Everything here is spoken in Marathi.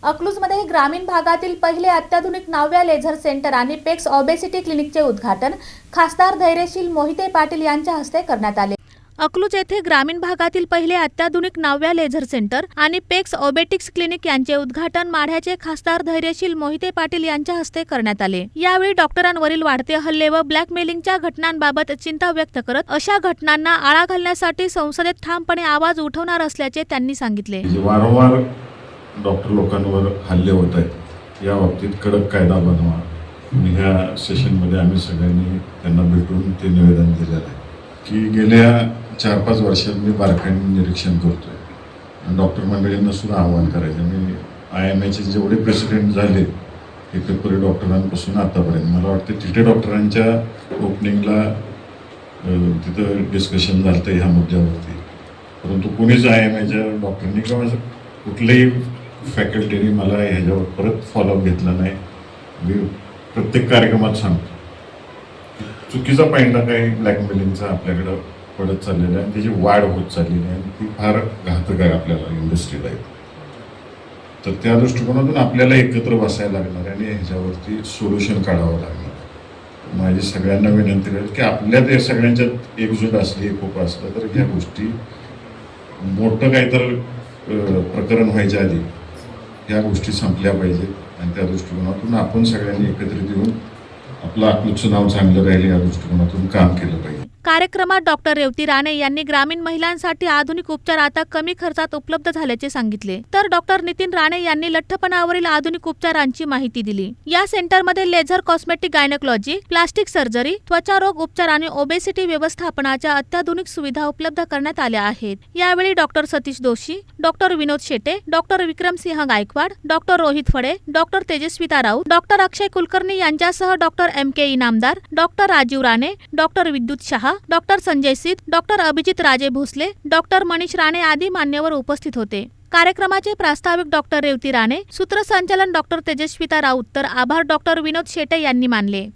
अकलूजमध्ये ग्रामीण भागातील पहिले अत्याधुनिक 9व्या लेझर सेंटर आणि पेक्स ओबेसिटी क्लिनिकचे उद्घाटन खासदार धैर्यशील मोहिते पाटील यांच्या हस्ते करण्यात आले। अकलूज येथे ग्रामीण भागातील पहिले अत्याधुनिक 9व्या लेझर सेंटर आणि पेक्स ओबेटिक्स क्लिनिक यांचे उद्घाटन माढ्याचे खासदार धैर्यशील मोहिते पाटील यांच्या हस्ते करण्यात आले। यावेळी डॉक्टरांवरील वाढते हल्ले व ब्लॅकमेलिंगच्या घटनांबाबत चिंता व्यक्त करत अशा घटनांना आळा घालण्यासाठी संसदेत ठामपणे आवाज उठवणार असल्याचे त्यांनी सांगितले। वारंवार डॉक्टर लोकांवर हल्ले होत आहेत, या बाबतीत कडक कायदा बनवा। ह्या सेशनमध्ये आम्ही सगळ्यांनी त्यांना भेटून ते निवेदन दिलेलं आहे की गेल्या 4-5 वर्षात मी बारकाईने निरीक्षण करतोय आणि डॉक्टर मंडळींना सुद्धा आवाहन करायचं। मी IMAचे जेवढे प्रेसिडेंट झाले एकतरी डॉक्टरांपासून आतापर्यंत मला वाटतं तिथे डॉक्टरांच्या ओपनिंगला तिथं डिस्कशन झालं होतं ह्या मुद्द्यावरती, परंतु कोणीच IMAच्या डॉक्टरांनी किंवा कुठल्याही फॅकल्टीने मला ह्याच्यावर परत फॉलोअप घेतला नाही। मी प्रत्येक कार्यक्रमात सांगतो चुकीचा पॉईंट काही ब्लॅकमेलिंगचा आपल्याकडं पडत चाललेला आहे आणि त्याची वाढ होत चाललेली आहे आणि ती फार घातक आहे आपल्याला इंडस्ट्रीला। तर त्या दृष्टिकोनातून आपल्याला एकत्र बसायला लागणार आणि ह्याच्यावरती सोल्युशन काढावं लागणार। माझी सगळ्यांना विनंती राहील की आपल्यात या सगळ्यांच्यात एकजूट असली, एकोपा असला तर ह्या गोष्टी मोठं काही तर प्रकरण व्हायच्या आधी ह्या गोष्टी संपल्या पाहिजेत आणि त्या दृष्टिकोनातून आपण सगळ्यांनी एकत्रित येऊन आपलं अकलूजचं नाव चांगलं राहील या दृष्टिकोनातून काम केलं पाहिजे। कार्यक्रमात डॉक्टर रेवती राणे यांनी ग्रामीण महिलांसाठी आधुनिक उपचार आता कमी खर्चात उपलब्ध झाल्याचे सांगितले, तर डॉक्टर नितीन राणे यांनी लठ्ठपणावरील आधुनिक उपचारांची माहिती दिली। या सेंटरमध्ये laser, cosmetic, gynaecology, plastic surgery, त्वचा रोग उपचार आणि ओबेसिटी व्यवस्थापनाच्या अत्याधुनिक सुविधा उपलब्ध करण्यात आल्या आहेत। यावेळी doctor Satish Doshi, doctor Vinod Shete, doctor Vikramsinh Gaikwad, doctor Rohit Phade, doctor Tejasvita Raut, doctor Akshay Kulkarni यांच्यासह doctor MK Inamdar, doctor Rajeev Rane, doctor Vidyut Shah, doctor Sanjay सित, डॉक्टर अभिजित राजे भोसले, डॉक्टर मनीष राणे आदी मान्यवर उपस्थित होते। कार्यक्रमाचे प्रास्ताविक डॉक्टर रेवती राणे, सूत्रसंचालन डॉक्टर तेजस्विता राऊत, तर आभार डॉक्टर विनोद शेटे यांनी मानले।